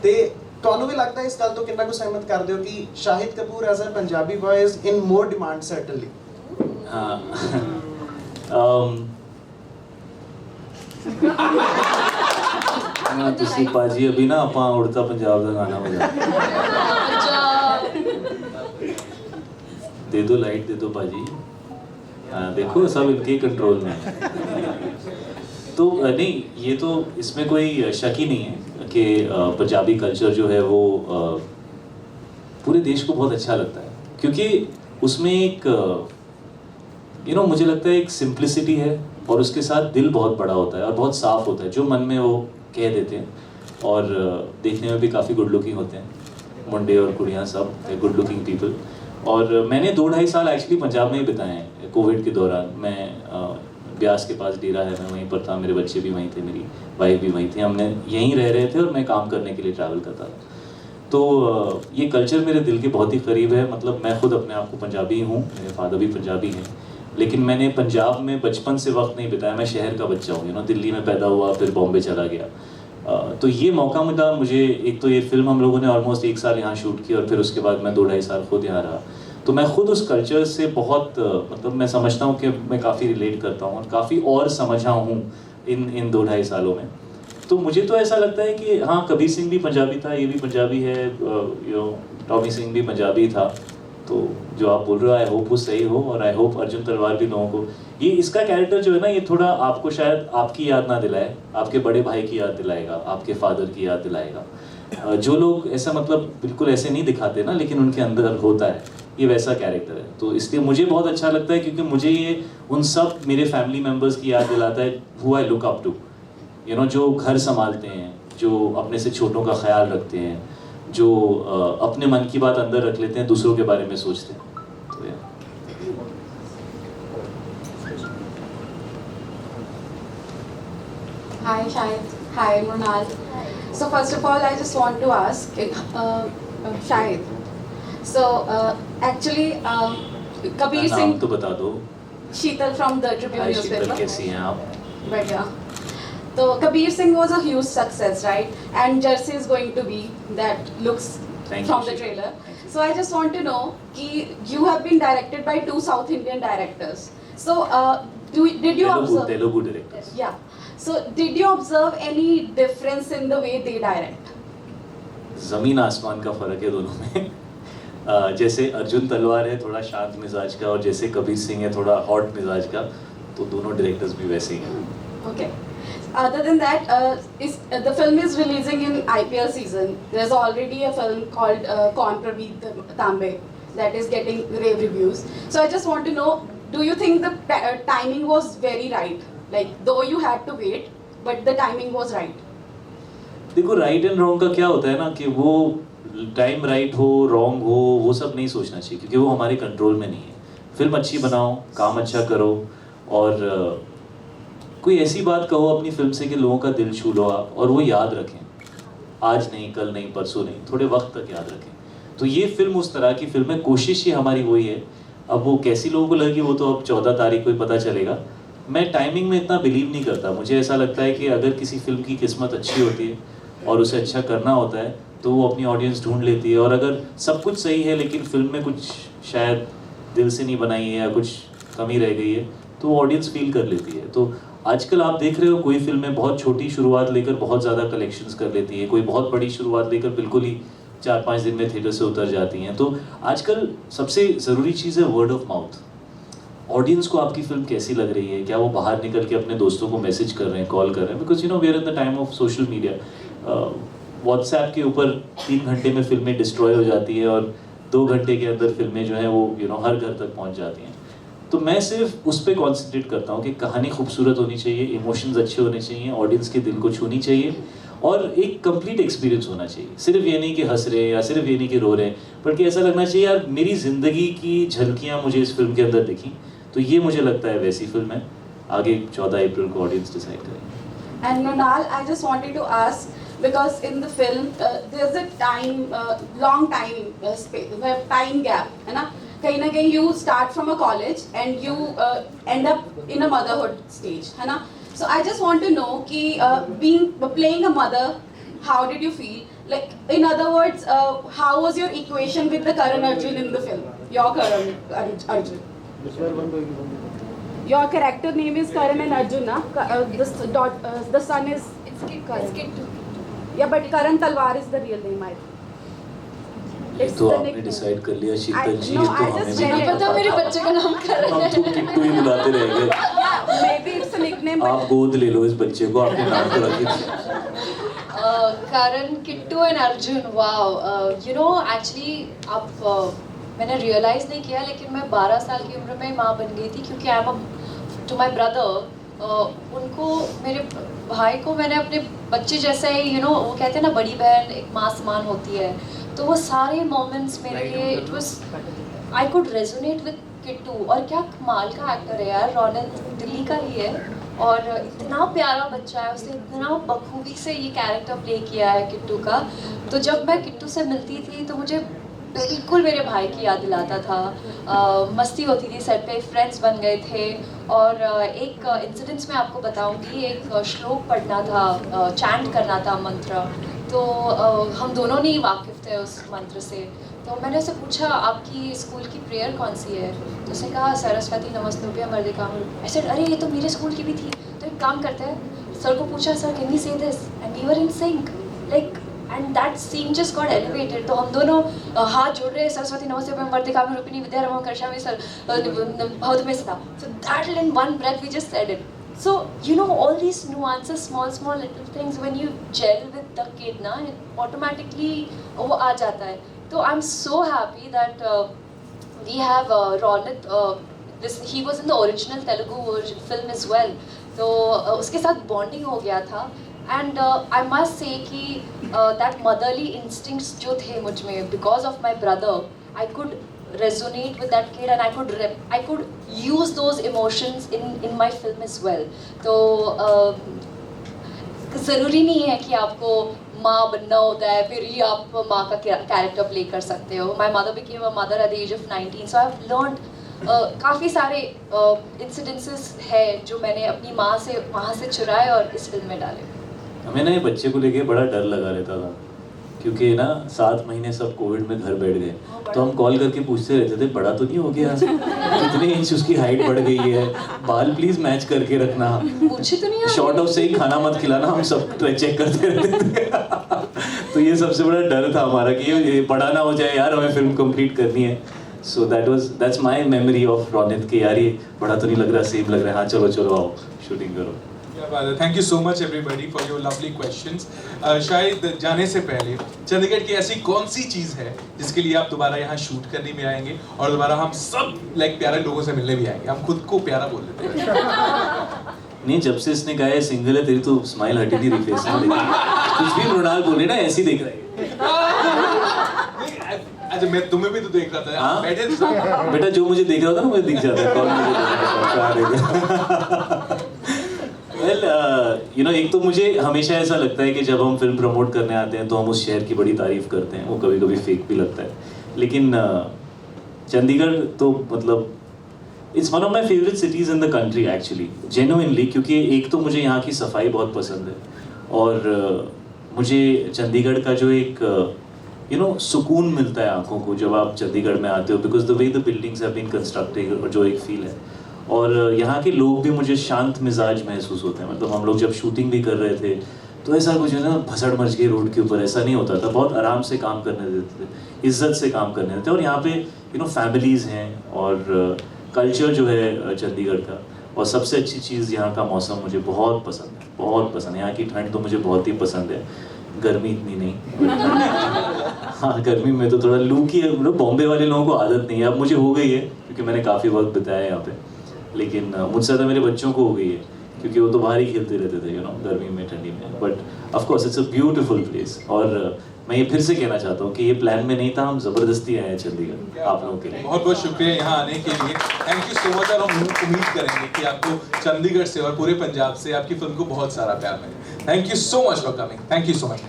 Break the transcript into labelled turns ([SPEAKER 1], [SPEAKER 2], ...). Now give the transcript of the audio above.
[SPEAKER 1] ਤੇ ਤੁਹਾਨੂੰ ਵੀ ਲੱਗਦਾ ਇਸ ਗੱਲ ਤੋਂ ਕਿੰਨਾ ਕੁ ਸਹਿਮਤ ਕਰਦੇ ਹੋ ਕਿ Shahid Kapoor as a Punjabi boy is in more demand certainly?
[SPEAKER 2] ਤੁਸੀਂ ਭਾਜੀ ਅਭੀ ਨਾ ਆਪਾਂ ਉੜਤਾ ਪੰਜਾਬ ਦਾ ਗਾਣਾ ਵਜਾ दे दो लाइट दे दो भाजी। देखो सब इनके कंट्रोल में है। तो नहीं, ये तो इसमें कोई शक ही नहीं है कि पंजाबी कल्चर जो है वो पूरे देश को बहुत अच्छा लगता है, क्योंकि उसमें एक मुझे लगता है एक सिंप्लिसिटी है और उसके साथ दिल बहुत बड़ा होता है और बहुत साफ होता है, जो मन में वो कह देते हैं। और देखने में भी काफ़ी गुड लुकिंग होते हैं, मुंडे और कुड़ियाँ सब गुड लुकिंग पीपल। और मैंने 2-2.5 साल एक्चुअली पंजाब में ही बिताए हैं कोविड के दौरान। मैं ब्यास के पास डेरा है, मैं वहीं पर था, मेरे बच्चे भी वहीं थे, मेरी वाइफ भी वहीं थी, हमने यहीं रह रहे थे और मैं काम करने के लिए ट्रैवल करता था। तो ये कल्चर मेरे दिल के बहुत ही करीब है। मतलब मैं खुद अपने आप को पंजाबी हूँ, मेरे फादर भी पंजाबी हैं, लेकिन मैंने पंजाब में बचपन से वक्त नहीं बिताया। मैं शहर का बच्चा हूँ, दिल्ली में पैदा हुआ, फिर बॉम्बे चला गया। तो ये मौका मिला मुझे। एक तो ये फिल्म हम लोगों ने ऑलमोस्ट 1 साल यहाँ शूट की और फिर उसके बाद मैं 2-2.5 साल खुद यहाँ रहा। तो मैं खुद उस कल्चर से बहुत मतलब मैं समझता हूँ कि मैं काफ़ी रिलेट करता हूँ और काफ़ी और समझा हूँ इन 2-2.5 सालों में। तो मुझे तो ऐसा लगता है कि हाँ, कबीर सिंह भी पंजाबी था, ये भी पंजाबी है, टॉमी सिंह भी पंजाबी था। तो जो आप बोल रहे हो आई होप वो सही हो, और आई होप अर्जुन तलवार भी लोगों को ये इसका कैरेक्टर जो है ना, ये थोड़ा आपको शायद आपकी याद ना दिलाए, आपके बड़े भाई की याद दिलाएगा, आपके फादर की याद दिलाएगा। जो लोग ऐसा मतलब बिल्कुल ऐसे नहीं दिखाते ना, लेकिन उनके अंदर होता है, ये वैसा कैरेक्टर है। तो इसलिए मुझे बहुत अच्छा लगता है, क्योंकि मुझे ये उन सब मेरे फैमिली मेम्बर्स की याद दिलाता है who I look up to. जो घर संभालते हैं, जो अपने से छोटों का ख्याल रखते हैं, जो अपने मन की बात अंदर रख लेते हैं, दूसरों के बारे में सोचते हैं। तो
[SPEAKER 3] Hi Shahid, hi Mronal. So first of all, I just want to ask Shahid. So actually, Kabir
[SPEAKER 2] नाम
[SPEAKER 3] Singh,
[SPEAKER 2] तो बता दो।
[SPEAKER 3] Sheetal from the Tribune
[SPEAKER 2] hi Sheetal,
[SPEAKER 3] newspaper.
[SPEAKER 2] कैसी हैं आप?
[SPEAKER 3] बढ़िया. So Kabir Singh was a huge success, right? And Jersey is going to be that looks
[SPEAKER 2] Thank
[SPEAKER 3] from
[SPEAKER 2] you,
[SPEAKER 3] the
[SPEAKER 2] Sheetal.
[SPEAKER 3] trailer.
[SPEAKER 2] Thank you.
[SPEAKER 3] So I just want to know कि you have been directed by 2 South Indian directors. So did you observe?
[SPEAKER 2] Telugu directors.
[SPEAKER 3] Yeah. So did you observe any difference in the way they direct?
[SPEAKER 2] ज़मीन आसमान का फ़र्क है दोनों में। जैसे अर्जुन तलवार है थोड़ा शांत मिजाज का, और जैसे कबीर सिंह है थोड़ा हॉट मिजाज का, तो दोनों डायरेक्टर्स भी वैसे ही हैं।
[SPEAKER 3] Okay. Other than that, the film is releasing in IPL season. There's already a film called Kaun Praveer Tambe that is getting rave reviews. So I just want to know, do you think the timing was very right? Like though you had to wait, but the timing was right.
[SPEAKER 2] देखो, right and wrong का क्या होता है ना, कि वो time right हो wrong हो वो सब नहीं सोचना चाहिए, क्योंकि वो हमारे कंट्रोल में नहीं है। फिल्म अच्छी बनाओ, काम अच्छा करो, और कोई ऐसी बात कहो अपनी फिल्म से कि लोगों का दिल छू लो, और वो याद रखें, आज नहीं, कल नहीं, परसों नहीं, थोड़े वक्त तक याद रखें। तो ये फिल्म उस तरह की फिल्म है, कोशिश ही हमारी वही है। अब वो कैसी लोगों को लगी वो तो अब 14 तारीख को ही पता चलेगा। मैं टाइमिंग में इतना बिलीव नहीं करता। मुझे ऐसा लगता है कि अगर किसी फिल्म की किस्मत अच्छी होती है और उसे अच्छा करना होता है, तो वो अपनी ऑडियंस ढूंढ लेती है। और अगर सब कुछ सही है लेकिन फिल्म में कुछ शायद दिल से नहीं बनाई है या कुछ कमी रह गई है, तो वो ऑडियंस फील कर लेती है। तो आजकल आप देख रहे हो कोई फिल्में बहुत छोटी शुरुआत लेकर बहुत ज़्यादा कलेक्शंस कर लेती है, कोई बहुत बड़ी शुरुआत लेकर बिल्कुल ही 4-5 दिन में थिएटर से उतर जाती हैं। तो आजकल सबसे ज़रूरी चीज़ है वर्ड ऑफ माउथ। ऑडियंस को आपकी फिल्म कैसी लग रही है, क्या वो बाहर निकल के अपने दोस्तों को मैसेज कर रहे हैं, कॉल कर रहे हैं, because we are in the time of social media. WhatsApp के ऊपर 3 घंटे में फिल्में डिस्ट्रॉय हो जाती है और 2 घंटे के अंदर फिल्में जो हैं वो हर घर तक पहुंच जाती हैं। तो मैं सिर्फ उस पर कॉन्सेंट्रेट करता हूँ कि कहानी खूबसूरत होनी चाहिए, इमोशंस अच्छे होने चाहिए, ऑडियंस के दिल को छूनी चाहिए, और एक कंप्लीट एक्सपीरियंस होना चाहिए। सिर्फ ये नहीं कि हंस रहे हैं या सिर्फ ये नहीं कि रो रहे हैं, बल्कि ऐसा लगना चाहिए यार मेरी ज़िंदगी की झलकियाँ मुझे इस फिल्म के अंदर दिखी। तो ये मुझे लगता है वैसी फिल्म है। आगे 14 अप्रैल को ऑडियंस डिसाइड करेंगे।
[SPEAKER 3] And Mronal, I just wanted to ask, because in the film there's a long time gap, है ना? कहीं ना कहीं you start from a college and you end up in a motherhood stage, है ना? So I just want to know कि playing a mother, how did you feel? Like, in other words, how was your equation with the Karan Arjun in the film? Your Karan Arjun. Your character name is Karan and Arjun, na? The son is Karan. Yeah, but Karan Talwar is the real name, I think.
[SPEAKER 2] ये तो आपने decide कर लिया शीतल जी,
[SPEAKER 3] No,
[SPEAKER 2] ये तो
[SPEAKER 3] I
[SPEAKER 2] हमें
[SPEAKER 3] just
[SPEAKER 2] भी
[SPEAKER 3] read
[SPEAKER 2] नहीं
[SPEAKER 3] it.
[SPEAKER 4] पता मेरे
[SPEAKER 2] पता
[SPEAKER 4] बच्चे का नाम करण
[SPEAKER 2] हम
[SPEAKER 4] है।
[SPEAKER 2] तो किट्टू ही बुलाते रह गए।
[SPEAKER 3] Yeah, maybe it's a nickname, but
[SPEAKER 2] आप गोद ले लो इस बच्चे को, आपने नाम तो रखी थी।
[SPEAKER 4] Karan, Kittu and Arjun, wow. You know, actually, अब मैंने realize नहीं किया, लेकिन मैं 12 साल की उम्र में माँ बन गई थी, क्योंकि to my brother, उनको, मेरे भाई को मैंने अपने बच्चे जैसे ही, you know, वो कहते हैं ना बड़ी बहन एक माँ समान होती है, तो वो सारे moments मेरे लिए, it was, I could resonate with Kittu. और क्या कमाल का एक्टर है यार, रौनक दिल्ली का ही है और इतना प्यारा बच्चा है, उसने इतना बखूबी से ये कैरेक्टर प्ले किया है किट्टू का। तो जब मैं किट्टू से मिलती थी तो मुझे बिल्कुल मेरे भाई की याद दिलाता था। मस्ती होती थी सेट पे, फ्रेंड्स बन गए थे। और एक इंसिडेंस मैं आपको बताऊंगी, एक श्लोक पढ़ना था, चैंट करना था मंत्र, तो हम दोनों नहीं वाकिफ़ थे उस मंत्र से। तो मैंने उसे पूछा आपकी स्कूल की प्रेयर कौन सी है, तो उसने कहा सरस्वती नमस्तुभ्यं वरदे। ऐसे अरे ये तो मेरे स्कूल की भी थी। तो एक काम करते हैं, सर को पूछा sir can we say this, and we were in sync, like, and that scene just got elevated. तो हम दोनों हाथ जोड़ रहे, सरस्वती नमस्तुभ्यं वरदे रूपिणी विद्यारम्भं करिष्यामि सर भवतु मे सदा। So that in one breath we just said it. So you know all these nuances, small little things, when you gel with the kid na, it automatically वो आ जाता है। तो I'm so happy that we have Ronit. He was in the original Telugu film as well. तो उसके साथ bonding हो गया था। And I must say कि that motherly instincts जो थे मुझ में, because of my brother, I could resonate with that kid and I could use those emotions in my film as well. तो ज़रूरी नहीं है कि आपको माँ बनना होता है फिर ही आप माँ का कैरेक्टर प्ले कर सकते हो। My mother became a mother at the age of 19, so I have learned काफ़ी सारे इंसिडेंसेस है जो मैंने अपनी माँ से वहाँ से चुराए और इस फिल्म में डाले।
[SPEAKER 2] हमें ना ये बच्चे को लेके बड़ा डर लगा रहता था, क्योंकि ना 7 महीने सब कोविड में घर बैठ गए, तो हम कॉल करके पूछते रहते थे बड़ा तो नहीं हो गया, कितने इंच उसकी हाइट बढ़ गई है, बाल प्लीज मैच करके रखना,
[SPEAKER 4] पूछे तो नहीं,
[SPEAKER 2] शॉर्ट ऑफ से ही खाना मत खिलाना, हम सब चेक करते रहते थे। तो ये सबसे बड़ा डर था हमारा कि ये बड़ा ना हो जाए यार, हमें फिल्म कंप्लीट करनी है। So that's my memory of Raunit के यार ये बड़ा तो नहीं लग रहा, सेम लग रहा है, हाँ चलो चलो आओ शूटिंग करो।
[SPEAKER 5] Thank you so much everybody for your lovely questions. शायद जाने से पहले चंडीगढ़ की ऐसी कौन सी चीज़ है जिसके लिए आप दोबारा यहाँ शूट करने में आएंगे और दोबारा हम सब प्यारे लोगों से मिलने भी आएंगे? हम खुद को प्यारा बोल देते हैं।
[SPEAKER 2] नहीं, जब से इसने कहा है सिंगल है तेरी तो स्माइल हटी थी फेस में, लेकिन कुछ भी मृणाल बोले ना ऐसे ही देख रहा है।
[SPEAKER 5] अच्छा मैं तुम्हें भी तो देख रहा था।
[SPEAKER 2] हाँ?
[SPEAKER 5] बैठे थे।
[SPEAKER 2] बेटा जो मुझे देख रहा था ना मुझे दिख जाता है कौन मुझे देख रहा है। वेल यू नो, एक तो मुझे हमेशा ऐसा लगता है कि जब हम फिल्म प्रमोट करने आते हैं तो हम उस शहर की बड़ी तारीफ करते हैं, वो कभी कभी फेक भी लगता है, लेकिन चंडीगढ़ तो मतलब it's one of my favourite cities in the country actually, genuinely, क्योंकि एक तो मुझे यहाँ की सफाई बहुत पसंद है और मुझे चंडीगढ़ का जो एक यू नो सुकून मिलता है आंखों को जब आप चंडीगढ़ में आते हो, because the way the buildings have been constructed, और जो एक फील है, और यहाँ के लोग भी मुझे शांत मिजाज महसूस होते हैं। मतलब हम लोग जब शूटिंग भी कर रहे थे तो ऐसा कुछ है ना भसड़ मच गई रोड के ऊपर, ऐसा नहीं होता था, बहुत आराम से काम करने देते थे, इज्जत से काम करने देते, और यहाँ पे यू नो फैमिलीज़ हैं और कल्चर जो है चंडीगढ़ का, और सबसे अच्छी चीज़ यहाँ का मौसम मुझे बहुत पसंद है, बहुत पसंद है। यहाँ की ठंड तो मुझे बहुत ही पसंद है, गर्मी इतनी नहीं। हाँ, गर्मी में तो थोड़ा लू की, बॉम्बे वाले लोगों को आदत नहीं है, अब मुझे हो गई है क्योंकि मैंने काफ़ी वक्त बिताया है यहाँ पे, लेकिन मुझसे ज़्यादा मेरे बच्चों को हो गई है क्योंकि वो तो बाहर ही खेलते रहते थे यू नो गर्मी में ठंडी में। But of course it's a beautiful place, और मैं ये फिर से कहना चाहता हूँ कि ये प्लान में नहीं था, हम ज़बरदस्ती आए हैं चंडीगढ़ आप लोगों के लिए।
[SPEAKER 5] बहुत बहुत शुक्रिया यहाँ आने के लिए, थैंक यू सो मच। और हम उम्मीद करेंगे कि आपको चंडीगढ़ से और पूरे पंजाब से आपकी फिल्म को बहुत सारा प्यार मिले। Thank you so much for coming, thank you so much.